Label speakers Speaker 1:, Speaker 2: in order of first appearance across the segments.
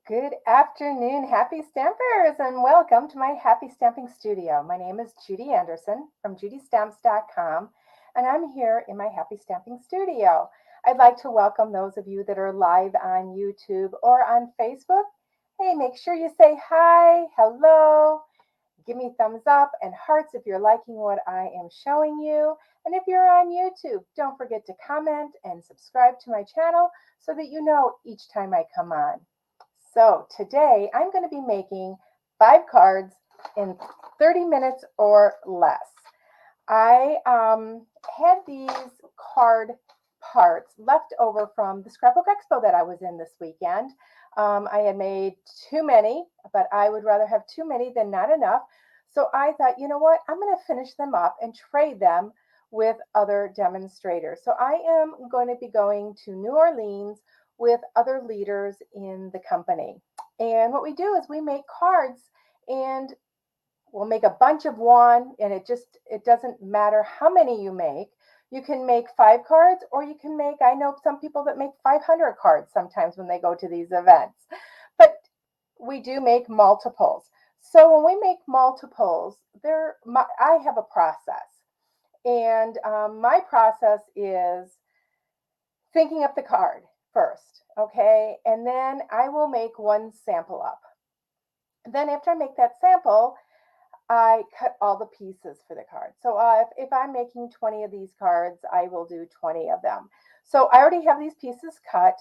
Speaker 1: Good afternoon, happy stampers, and welcome to my happy stamping studio. My name is Judi Anderson from judistamps.com, and I'm here in my happy stamping studio. I'd like to welcome those of you that are live on YouTube or on Facebook. Hey, make sure you say hi, hello, give me thumbs up and hearts if you're liking what I am showing you. And if you're on YouTube, don't forget to comment and subscribe to my channel so that you know each time I come on. So today I'm going to be making 5 cards in 30 minutes or less. I had these card parts left over from the Scrapbook Expo that I was in this weekend. I had made too many, but I would rather have too many than not enough. So I thought, you know what, I'm going to finish them up and trade them with other demonstrators. So I am going to be going to New Orleans with other leaders in the company. And what we do is we make cards, and we'll make a bunch of one, and it doesn't matter how many you make. You can make 5 cards, or you can make, I know some people that make 500 cards sometimes when they go to these events. But we do make multiples. So when we make multiples, I have a process. And my process is thinking up the card first, okay? And then I will make one sample up. Then after I make that sample, I cut all the pieces for the card. So if I'm making 20 of these cards, I will do 20 of them. So I already have these pieces cut,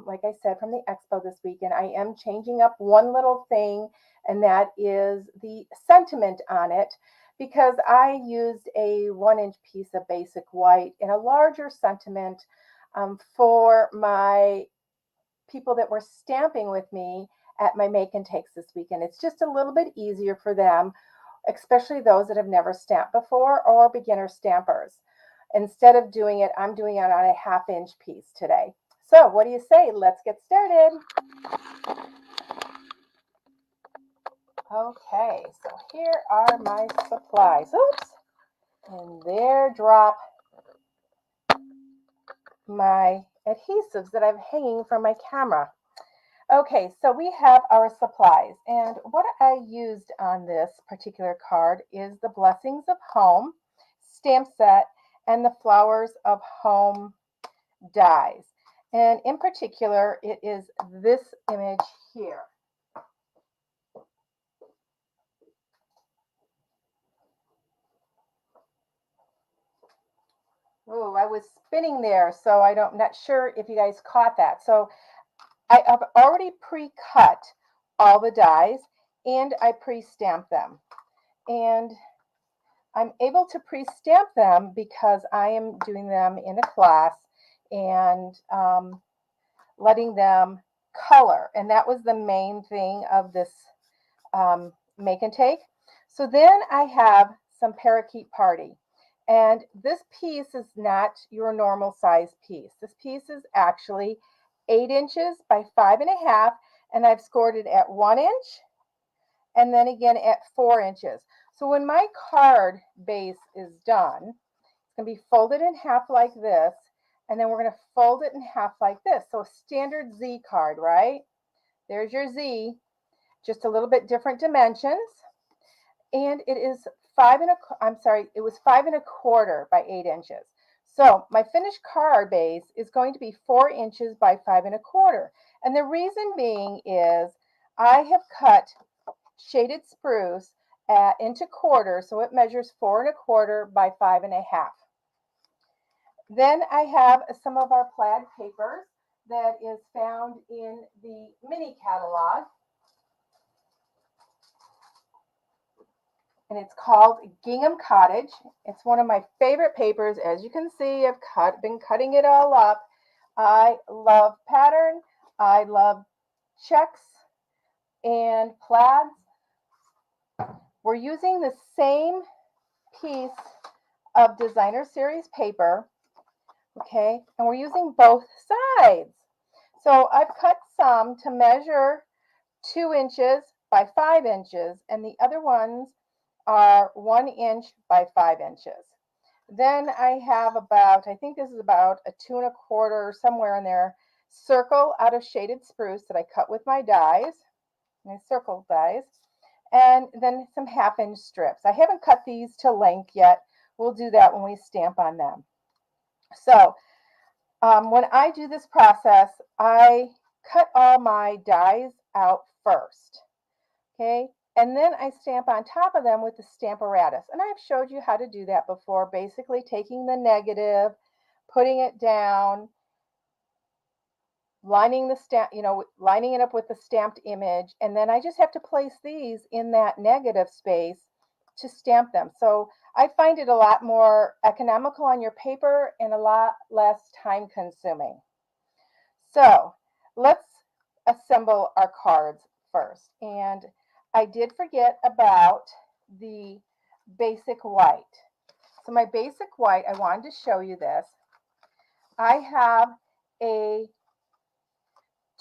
Speaker 1: like I said, from the expo this weekend. I am changing up one little thing, and that is the sentiment on it, because I used a 1-inch piece of basic white in a larger sentiment for my people that were stamping with me at my make and takes this weekend. It's just a little bit easier for them, especially those that have never stamped before or beginner stampers. Instead of doing it, I'm doing it on a 1/2-inch piece today. So what do you say? Let's get started. Okay, so here are my supplies. Oops. And there drop my adhesives that I'm hanging from my camera. Okay, so we have our supplies, and what I used on this particular card is the Blessings of Home stamp set and the Flowers of Home dies. And in particular, it is this image here. Oh, I was spinning there, so I'm not sure if you guys caught that. So I have already pre-cut all the dies, and I pre-stamped them. And I'm able to pre-stamp them because I am doing them in a class and letting them color. And that was the main thing of this make and take. So then I have some Parakeet Party. And this piece is not your normal size piece. This piece is actually 8 inches by 5.5, and I've scored it at 1 inch and then again at 4 inches. So when my card base is done, it's going to be folded in half like this, and then we're going to fold it in half like this. So a standard Z card, right? There's your Z, just a little bit different dimensions. And it is 5.25 by 8 inches. So my finished card base is going to be 4 inches by 5.25. And the reason being is I have cut shaded spruce into quarters, so it measures 4.25 by 5.5. Then I have some of our plaid papers that is found in the mini catalog. And it's called Gingham Cottage. It's one of my favorite papers. As you can see, I've been cutting it all up. I love pattern. I love checks and plaids. We're using the same piece of designer series paper, okay, and we're using both sides. So I've cut some to measure 2 inches by 5 inches, and the other ones are 1 inch by 5 inches. Then I have about, I think this is about a 2 1/4, somewhere in there, circle out of shaded spruce that I cut with my dies, my circle dies, and then some half-inch strips. I haven't cut these to length yet. We'll do that when we stamp on them. So when I do this process, I cut all my dies out first, okay? And then I stamp on top of them with the Stamparatus. And I've showed you how to do that before, basically taking the negative, putting it down, lining the stamp, lining it up with the stamped image, and then I just have to place these in that negative space to stamp them. So I find it a lot more economical on your paper and a lot less time consuming. So let's assemble our cards first. And I did forget about the basic white. So my basic white, I wanted to show you this. I have a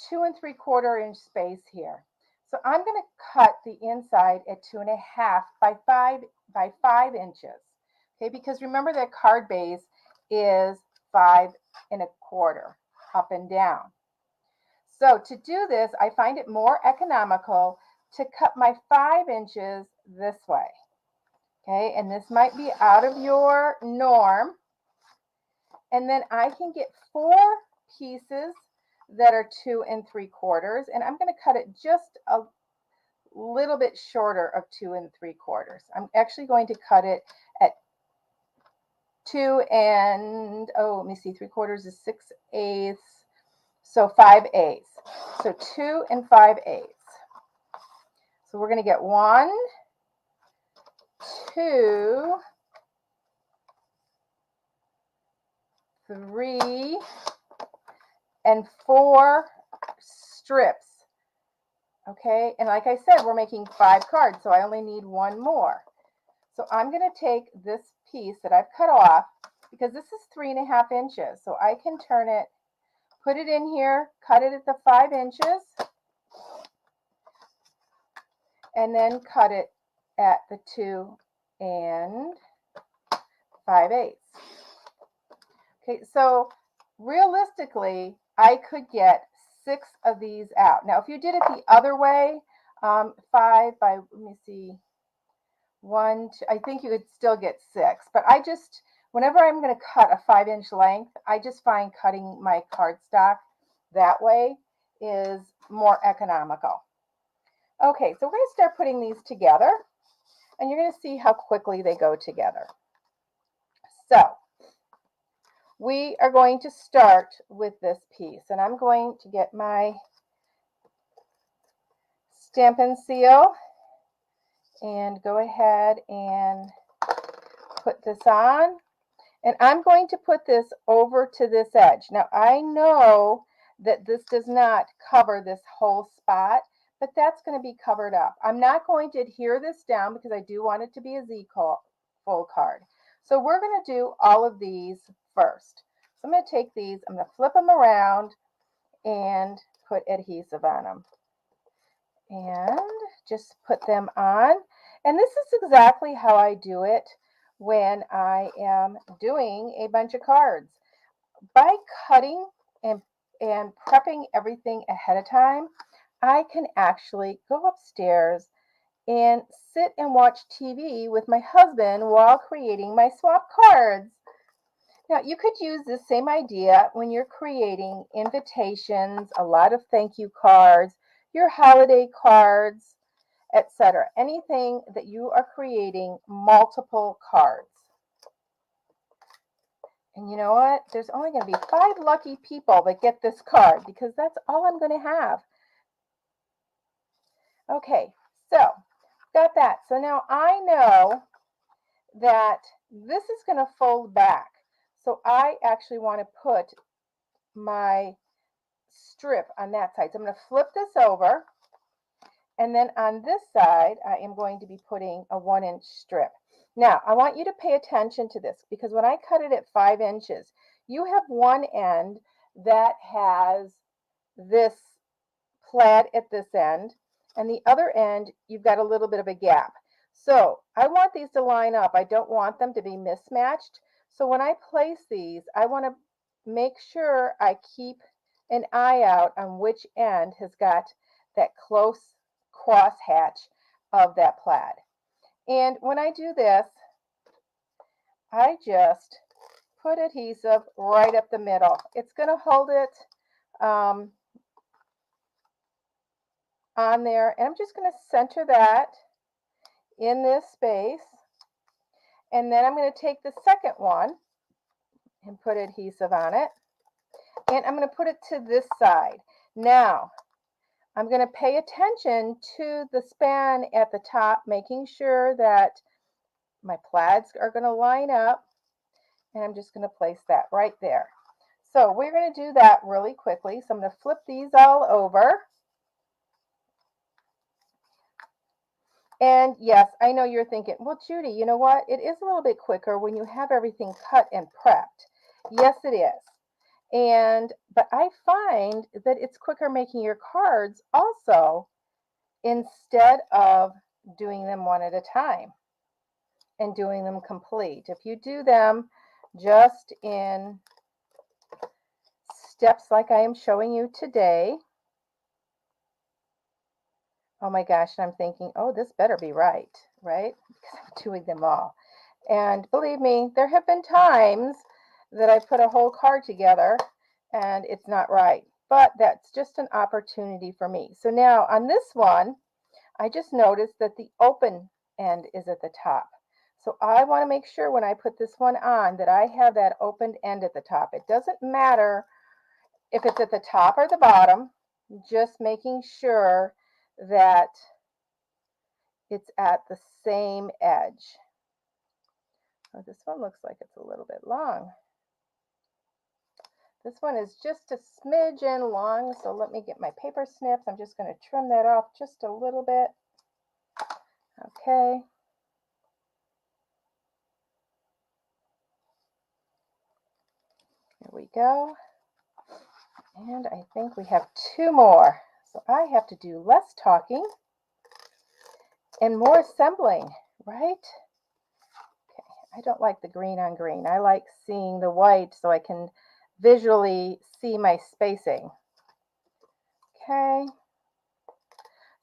Speaker 1: 2 3/4 inch space here. So I'm going to cut the inside at 2.5 by 5 inches. Okay, because remember that card base is 5 1/4 up and down. So to do this, I find it more economical to cut my 5 inches this way. Okay, and this might be out of your norm. And then I can get 4 pieces that are 2 3/4, and I'm going to cut it just a little bit shorter of 2 3/4. I'm actually going to cut it at 2 and, let me see, 3/4 is 6/8, so 5/8. So 2 5/8. So we're going to get 1, 2, 3, and 4 strips. Okay, and like I said, we're making 5 cards, so I only need 1 more. So I'm going to take this piece that I've cut off, because this is 3.5 inches. So I can turn it, put it in here, cut it at the 5 inches, and then cut it at the 2 5/8. Okay, so realistically, I could get 6 of these out. Now, if you did it the other way, 5 by, let me see, 1, 2, I think you could still get 6. But I just, whenever I'm going to cut a 5-inch length, I just find cutting my cardstock that way is more economical. Okay, so we're going to start putting these together, and you're going to see how quickly they go together. So we are going to start with this piece, and I'm going to get my Stampin' Seal and go ahead and put this on. And I'm going to put this over to this edge. Now, I know that this does not cover this whole spot, but that's going to be covered up. I'm not going to adhere this down because I do want it to be a Z-fold card. So we're going to do all of these first. So I'm going to take these, I'm going to flip them around and put adhesive on them. And just put them on. And this is exactly how I do it when I am doing a bunch of cards. By cutting and prepping everything ahead of time, I can actually go upstairs and sit and watch TV with my husband while creating my swap cards. Now, you could use the same idea when you're creating invitations, a lot of thank you cards, your holiday cards, etc. Anything that you are creating multiple cards. And you know what? There's only going to be 5 lucky people that get this card because that's all I'm going to have. Okay, so got that. So now I know that this is going to fold back. So I actually want to put my strip on that side. So I'm going to flip this over. And then on this side, I am going to be putting a 1-inch strip. Now, I want you to pay attention to this because when I cut it at 5 inches, you have one end that has this plaid at this end, and the other end, you've got a little bit of a gap. So I want these to line up. I don't want them to be mismatched. So when I place these, I want to make sure I keep an eye out on which end has got that close cross hatch of that plaid. And when I do this, I just put adhesive right up the middle. It's going to hold it on there, and I'm just going to center that in this space. And then I'm going to take the second one and put adhesive on it. And I'm going to put it to this side. Now, I'm going to pay attention to the span at the top, making sure that my plaids are going to line up. And I'm just going to place that right there. So we're going to do that really quickly. So I'm going to flip these all over. And yes, I know you're thinking, well, Judi, you know what? It is a little bit quicker when you have everything cut and prepped. Yes, it is. But I find that it's quicker making your cards also instead of doing them one at a time and doing them complete. If you do them just in steps like I am showing you today, oh my gosh, and I'm thinking, oh, this better be right? Because I'm doing them all. And believe me, there have been times that I put a whole card together and it's not right. But that's just an opportunity for me. So now on this one, I just noticed that the open end is at the top. So I want to make sure when I put this one on that I have that opened end at the top. It doesn't matter if it's at the top or the bottom, just making sure that it's at the same edge. Oh, this one looks like it's a little bit long. This one is just a smidgen long, so let me get my paper snips. I'm just going to trim that off just a little bit. Okay. There we go. And I think we have two more. So I have to do less talking and more assembling, right? Okay. I don't like the green on green. I like seeing the white so I can visually see my spacing. Okay.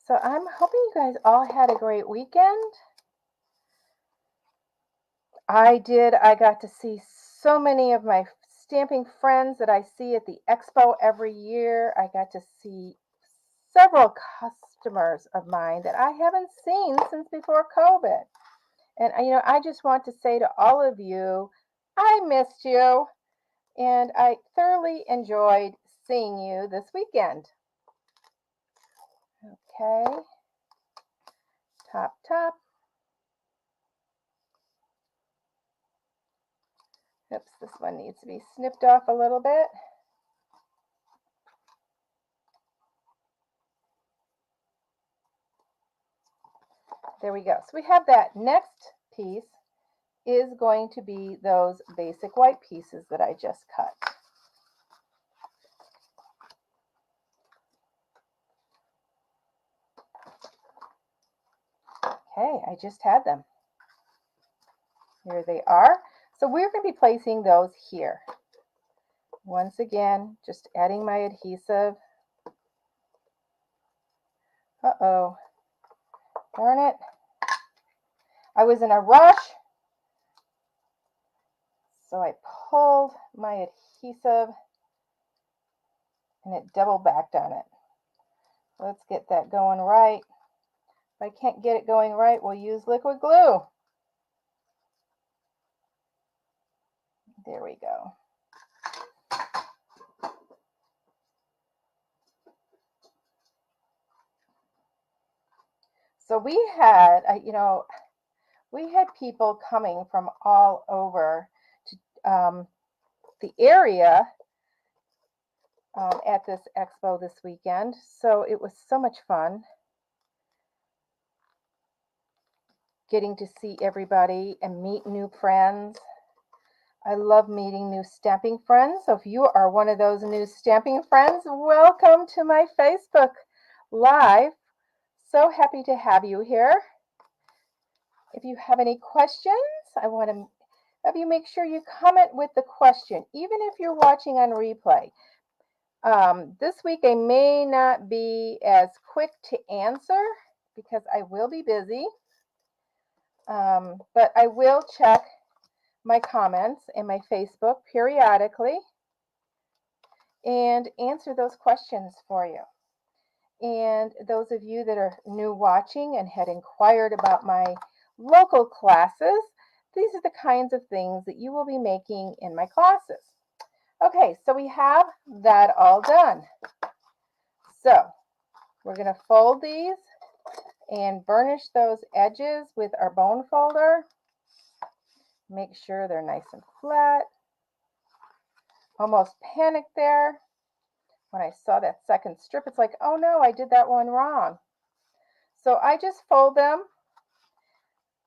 Speaker 1: So I'm hoping you guys all had a great weekend. I did. I got to see so many of my stamping friends that I see at the expo every year. I got to see several customers of mine that I haven't seen since before COVID. And I just want to say to all of you, I missed you and I thoroughly enjoyed seeing you this weekend. Okay. Top. Oops, this one needs to be snipped off a little bit. There we go. So we have that. Next piece is going to be those basic white pieces that I just cut. Okay, I just had them. Here they are. So we're going to be placing those here. Once again, just adding my adhesive. Uh-oh. Darn it. I was in a rush, so I pulled my adhesive and it double backed on it. Let's get that going right. If I can't get it going right, we'll use liquid glue. There we go. So we had, we had people coming from all over to the area at this expo this weekend. So it was so much fun getting to see everybody and meet new friends. I love meeting new stamping friends. So if you are one of those new stamping friends, welcome to my Facebook Live. So happy to have you here. If you have any questions, I want to have you make sure you comment with the question, even if you're watching on replay. This week I may not be as quick to answer because I will be busy, but I will check my comments in my Facebook periodically and answer those questions for you. And those of you that are new watching and had inquired about my local classes, these are the kinds of things that you will be making in my classes. Okay, so we have that all done. So we're going to fold these and burnish those edges with our bone folder. Make sure they're nice and flat. Almost panicked there. When I saw that second strip, it's like, oh no, I did that one wrong. So I just fold them.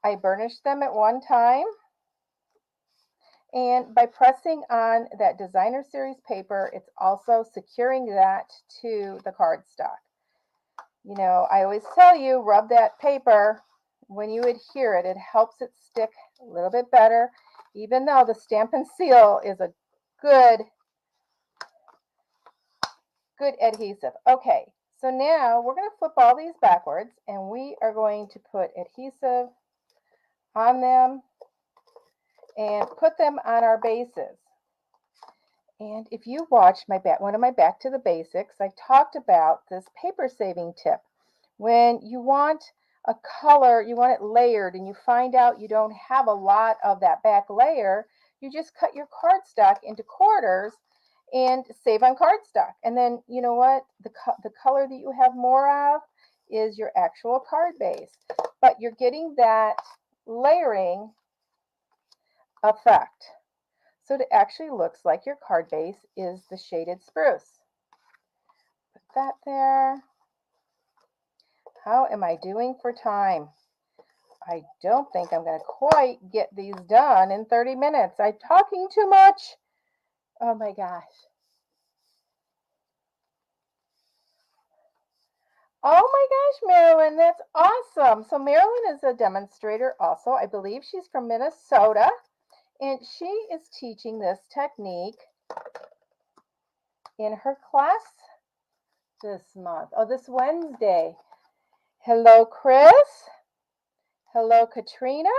Speaker 1: I burnish them at one time. And by pressing on that designer series paper, it's also securing that to the cardstock. You know, I always tell you, rub that paper when you adhere it. It helps it stick a little bit better, even though the Stampin' Seal is a good adhesive. Okay, so now we're going to flip all these backwards and we are going to put adhesive on them and put them on our bases. And if you watched one of my Back to the Basics, I talked about this paper saving tip. When you want a color, you want it layered, and you find out you don't have a lot of that back layer, you just cut your cardstock into quarters and save on cardstock. And then, you know what? The color that you have more of is your actual card base. But you're getting that layering effect. So it actually looks like your card base is the shaded spruce. Put that there. How am I doing for time? I don't think I'm going to quite get these done in 30 minutes. I'm talking too much. Oh my gosh. Oh my gosh, Marilyn, that's awesome. So Marilyn is a demonstrator also. I believe she's from Minnesota, and she is teaching this technique in her class this month. Oh, this Wednesday. Hello, Chris. Hello, Katrina.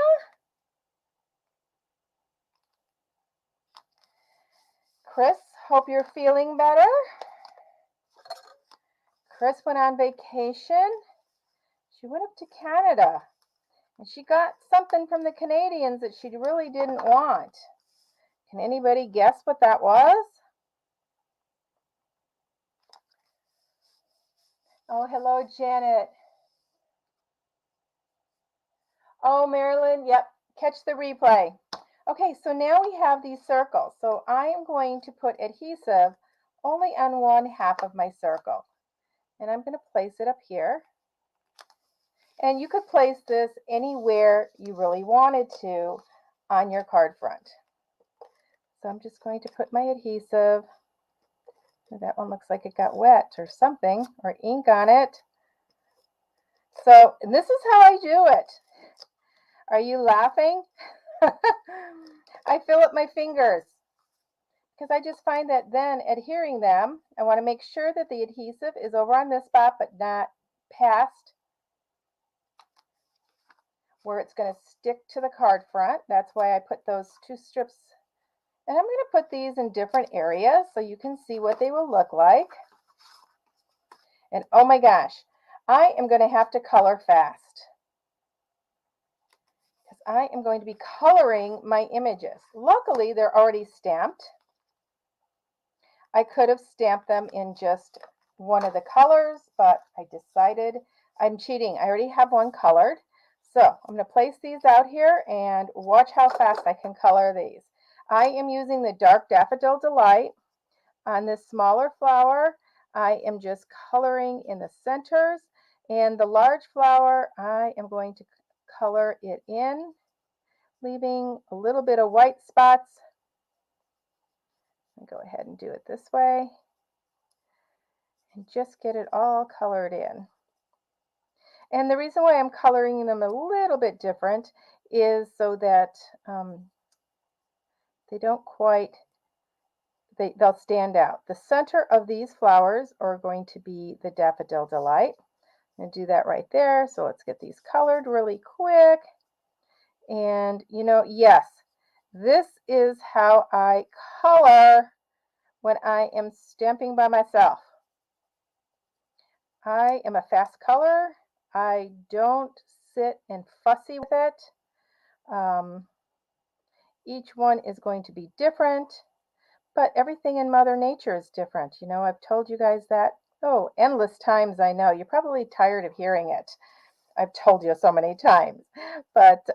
Speaker 1: Chris, hope you're feeling better. Chris went on vacation. She went up to Canada and she got something from the Canadians that she really didn't want. Can anybody guess what that was? Oh, hello, Janet. Oh, Marilyn, yep, catch the replay. Okay, so now we have these circles. So I am going to put adhesive only on one half of my circle. And I'm going to place it up here. And you could place this anywhere you really wanted to on your card front. So I'm just going to put my adhesive. That one looks like it got wet or something, or ink on it. So, and this is how I do it. Are you laughing? I fill up my fingers because I just find that then adhering them, I want to make sure that the adhesive is over on this spot, but not past where it's going to stick to the card front. That's why I put those two strips. And I'm going to put these in different areas so you can see what they will look like. And oh my gosh, I am going to have to color fast because I am going to be coloring my images. Luckily, they're already stamped. I could have stamped them in just one of the colors, but I decided I'm cheating. I already have one colored. So I'm going to place these out here and watch how fast I can color these. I am using the Dark Daffodil Delight on this smaller flower. I am just coloring in the centers, and the large flower, I am going to color it in, leaving a little bit of white spots. I'll go ahead and do it this way and just get it all colored in. And the reason why I'm coloring them a little bit different is so that they don't quite, they'll stand out. The center of these flowers are going to be the Daffodil Delight. I'm going to do that right there. So let's get these colored really quick. And yes, this is how I color when I am stamping by myself. I am a fast colorer. I don't sit and fussy with it. Each one is going to be different, but everything in Mother Nature is different. I've told you guys that, endless times, I know. You're probably tired of hearing it. I've told you so many times, but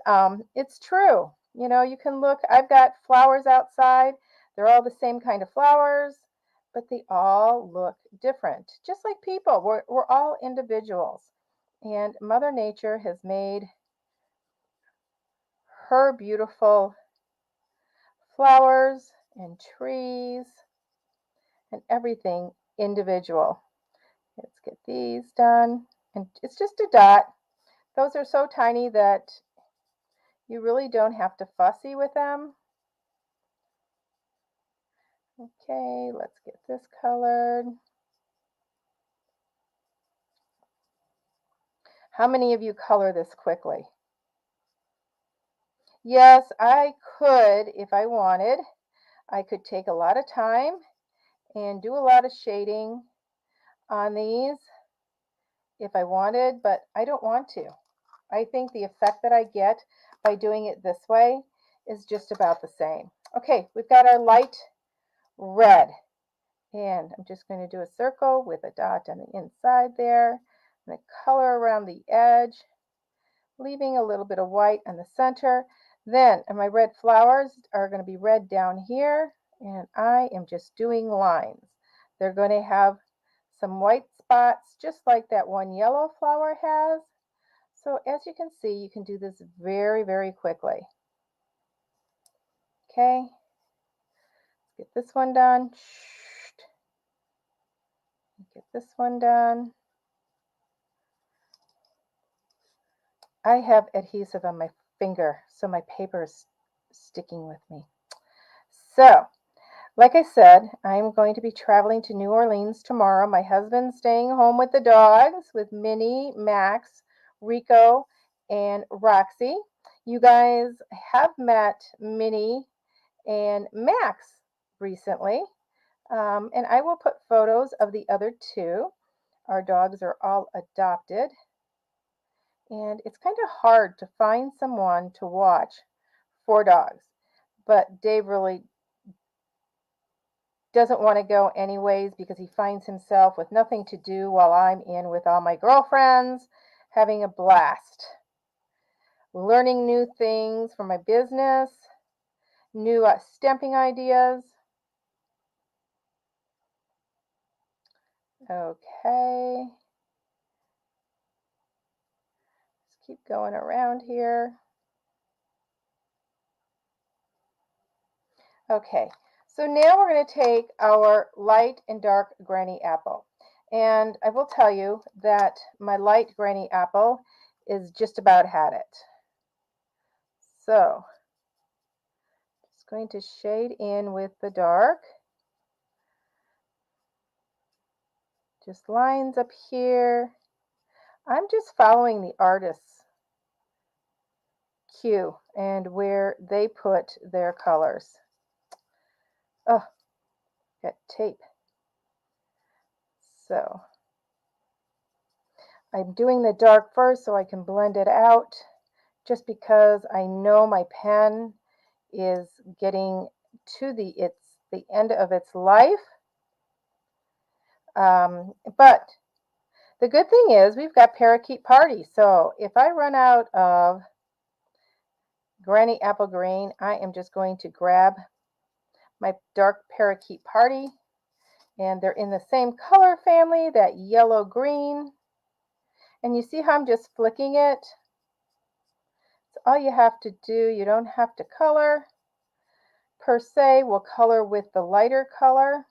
Speaker 1: it's true. You can look, I've got flowers outside. They're all the same kind of flowers, but they all look different. Just like people, we're all individuals. And Mother Nature has made her beautiful flowers and trees and everything individual. Let's get these done. And it's just a dot. Those are so tiny that you really don't have to fussy with them. Okay, let's get this colored. How many of you color this quickly? Yes, I could if I wanted. I could take a lot of time and do a lot of shading on these if I wanted, but I don't want to. I think the effect that I get by doing it this way is just about the same. Okay, we've got our light red. And I'm just going to do a circle with a dot on the inside there. I'm going to color around the edge, leaving a little bit of white in the center. Then my red flowers are going to be red down here, and I am just doing lines. They're going to have some white spots, just like that one yellow flower has. So as you can see, you can do this very, very quickly. Okay, let's get this one done. Get this one done. I have adhesive on my finger, so my paper is sticking with me. So, like I said, I'm going to be traveling to New Orleans tomorrow. My husband's staying home with the dogs, with Minnie, Max, Rico, and Roxy. You guys have met Minnie and Max recently, and I will put photos of the other two. Our dogs are all adopted. And it's kind of hard to find someone to watch 4 dogs. But Dave really doesn't want to go anyways because he finds himself with nothing to do while I'm in with all my girlfriends, having a blast, learning new things for my business, new stamping ideas. Okay. Let's keep going around here. Okay, so now we're going to take our light and dark granny apple. And I will tell you that my light granny apple is just about had it. So, just going to shade in with the dark. Just lines up here. I'm just following the artist's cue and where they put their colors. Oh, got tape. So, I'm doing the dark first so I can blend it out, just because I know my pen is getting to the end of its life. But the good thing is we've got parakeet party. So if I run out of granny apple green, I am just going to grab my dark parakeet party, and they're in the same color family, that yellow green. And you see how I'm just flicking it? It's all you have to do. You don't have to color per se. We'll color with the lighter color.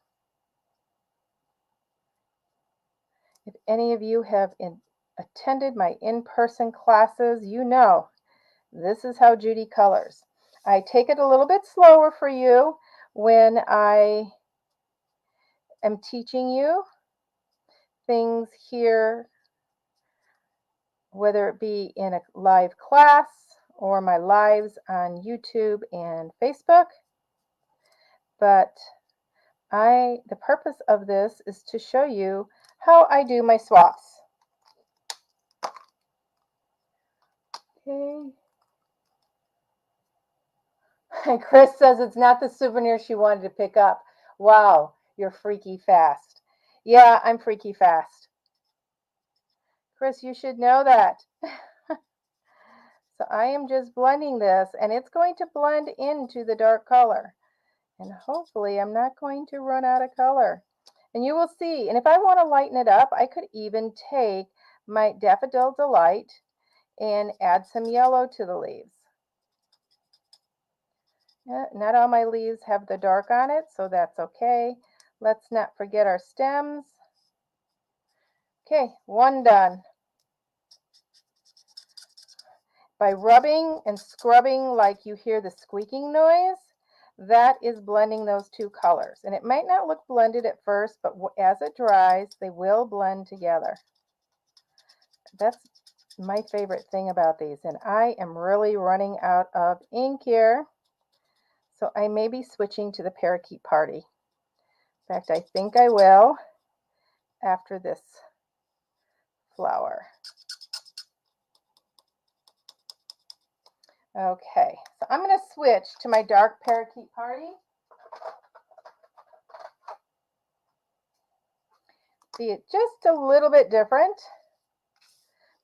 Speaker 1: If any of you have attended my in-person classes, you know this is how Judi colors. I take it a little bit slower for you when I am teaching you things here, whether it be in a live class or my lives on YouTube and Facebook. But the purpose of this is to show you how I do my swaps. Okay. And Chris says it's not the souvenir she wanted to pick up. Wow, you're freaky fast. Yeah, I'm freaky fast. Chris, you should know that. So I am just blending this, and it's going to blend into the dark color. And hopefully I'm not going to run out of color. And you will see. And if I want to lighten it up, I could even take my Daffodil Delight and add some yellow to the leaves. Yeah, not all my leaves have the dark on it, so that's okay. Let's not forget our stems. Okay, one done. By rubbing and scrubbing like you hear the squeaking noise, that is blending those two colors. And it might not look blended at first, but as it dries, they will blend together. That's my favorite thing about these. And I am really running out of ink here, so I may be switching to the Parakeet Party. In fact, I think I will after this flower. Okay, so I'm going to switch to my dark Parakeet Party. See, it's just a little bit different,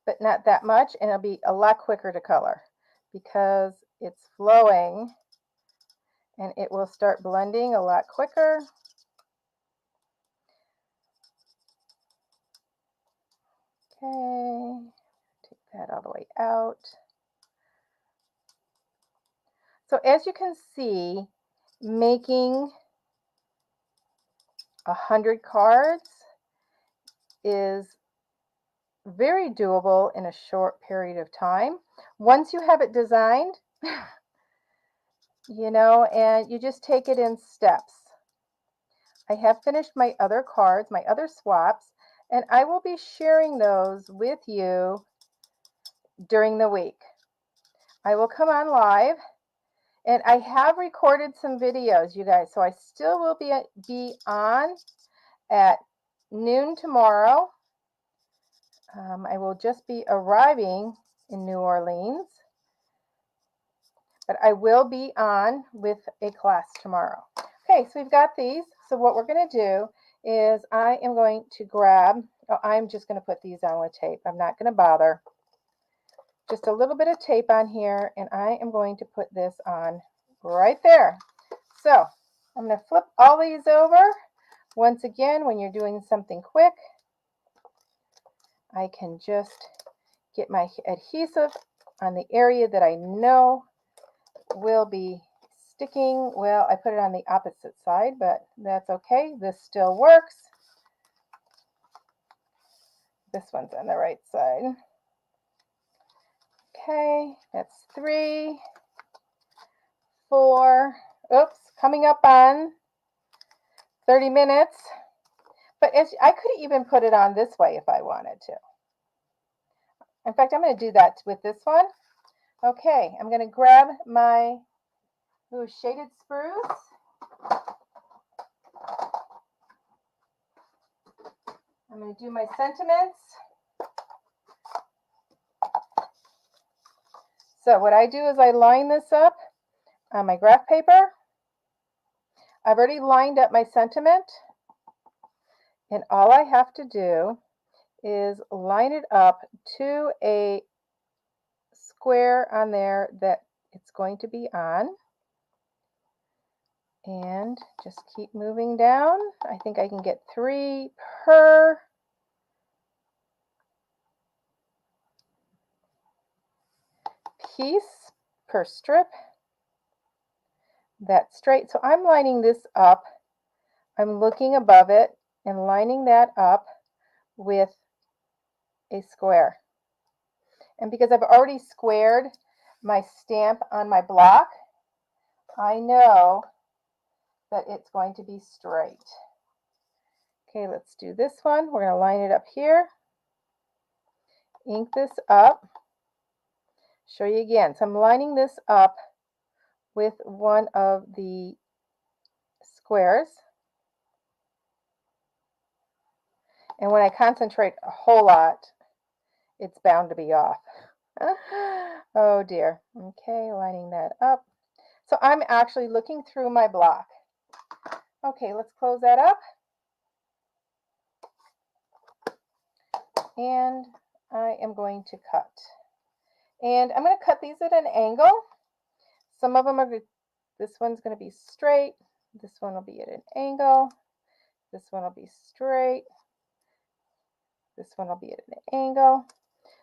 Speaker 1: but not that much, and it'll be a lot quicker to color because it's flowing, and it will start blending a lot quicker. Okay, take that all the way out. So as you can see, making 100 cards is very doable in a short period of time. Once you have it designed, you know, and you just take it in steps. I have finished my other cards, my other swaps, and I will be sharing those with you during the week. I will come on live, and I have recorded some videos, you guys, so I still will be on at noon tomorrow. I will just be arriving in New Orleans, but I will be on with a class tomorrow. Okay, so we've got these. So what we're going to do is I am going to grab, I'm just going to put these on with tape. I'm not going to bother. Just a little bit of tape on here, and I am going to put this on right there. So I'm going to flip all these over. Once again, when you're doing something quick, I can just get my adhesive on the area that I know will be sticking. Well, I put it on the opposite side, but that's okay. This still works. This one's on the right side. Okay, that's 3, 4, oops, coming up on 30 minutes. But I could even put it on this way if I wanted to. In fact, I'm going to do that with this one. Okay, I'm going to grab my shaded spruce. I'm going to do my sentiments. So what I do is I line this up on my graph paper. I've already lined up my sentiment, and all I have to do is line it up to a square on there that it's going to be on, and just keep moving down. I think I can get 3 per piece per strip. That's straight. So I'm lining this up. I'm looking above it and lining that up with a square. And because I've already squared my stamp on my block, I know that it's going to be straight. Okay, let's do this one. We're going to line it up here. Ink this up. Show you again. So I'm lining this up with one of the squares. And when I concentrate a whole lot, it's bound to be off. Oh dear. Okay, lining that up. So I'm actually looking through my block. Okay, let's close that up. And I am going to cut. And I'm going to cut these at an angle. Some of them are, this one's going to be straight. This one will be at an angle. This one will be straight. This one will be at an angle.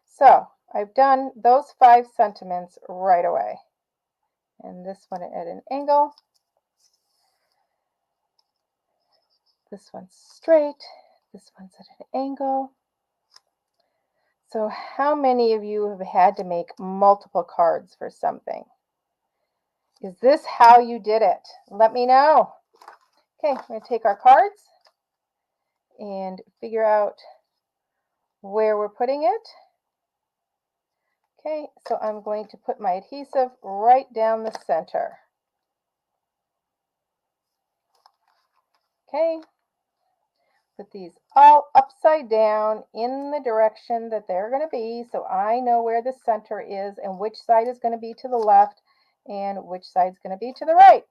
Speaker 1: So I've done those 5 sentiments right away. And this one at an angle. This one's straight. This one's at an angle. So how many of you have had to make multiple cards for something? Is this how you did it? Let me know. Okay, I'm going to take our cards and figure out where we're putting it. Okay, so I'm going to put my adhesive right down the center. Okay, put these all upside down in the direction that they're going to be, so I know where the center is and which side is going to be to the left and which side is going to be to the right.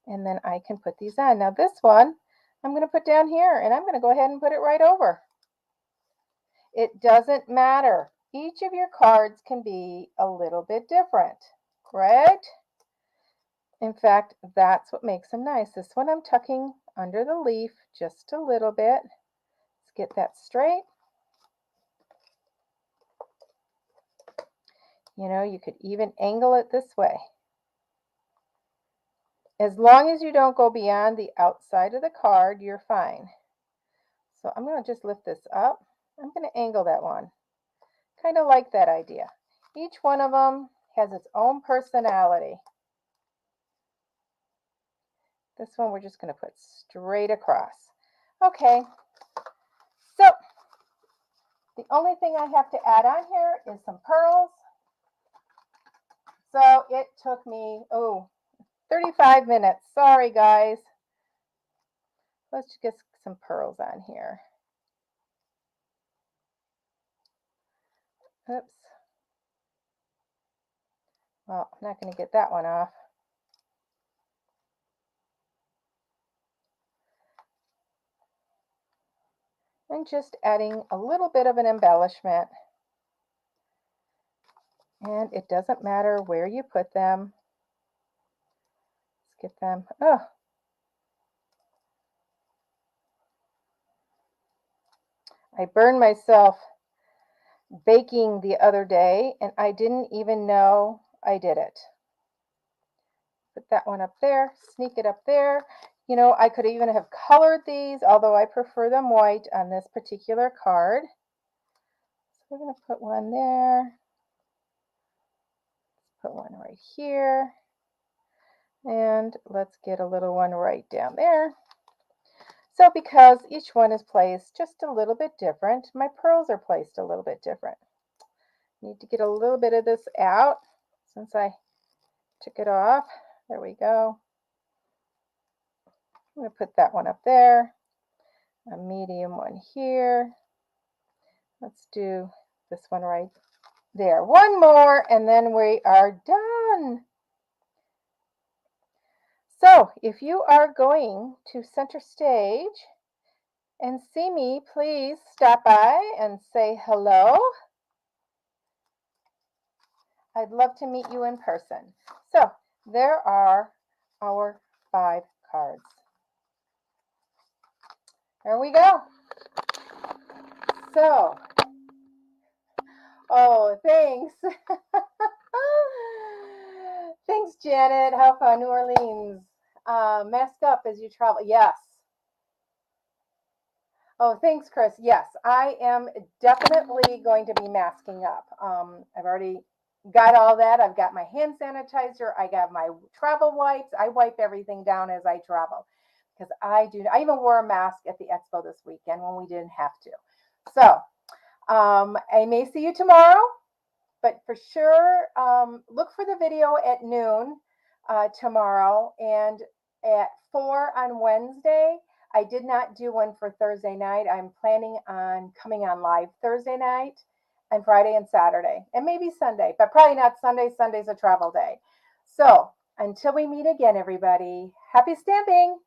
Speaker 1: And then I can put these on. Now this one I'm going to put down here, and I'm going to go ahead and put it right over. It doesn't matter. Each of your cards can be a little bit different, right? In fact, that's what makes them nice. This one I'm tucking under the leaf just a little bit. Let's get that straight. You know, you could even angle it this way. As long as you don't go beyond the outside of the card, you're fine. So I'm going to just lift this up. I'm going to angle that one. Kind of like that idea. Each one of them has its own personality. This one we're just going to put straight across. Okay, so the only thing I have to add on here is some pearls. So it took me, 35 minutes. Sorry, guys. Let's just get some pearls on here. Oops. Well, I'm not going to get that one off. And just adding a little bit of an embellishment. And it doesn't matter where you put them. Let's get them. Oh. I burned myself baking the other day, and I didn't even know I did it. Put that one up there, sneak it up there. You know, I could even have colored these, although I prefer them white on this particular card. So we're going to put one there. Put one right here. And let's get a little one right down there. So because each one is placed just a little bit different, my pearls are placed a little bit different. Need to get a little bit of this out since I took it off. There we go. I'm going to put that one up there, a medium one here. Let's do this one right there. One more, and then we are done. So if you are going to center stage and see me, please stop by and say hello. I'd love to meet you in person. So there are our 5 cards. There we go. So, oh, thanks. Thanks, Janet. Have fun, New Orleans. Mask up as you travel. Yes. Oh, thanks, Chris. Yes, I am definitely going to be masking up. I've already got all that. I've got my hand sanitizer. I got my travel wipes. I wipe everything down as I travel. because I even wore a mask at the expo this weekend when we didn't have to. So I may see you tomorrow, but for sure, look for the video at noon tomorrow, and at 4 on Wednesday. I did not do one for Thursday night. I'm planning on coming on live Thursday night and Friday and Saturday, and maybe Sunday, but probably not Sunday. Sunday's a travel day. So until we meet again, everybody, happy stamping.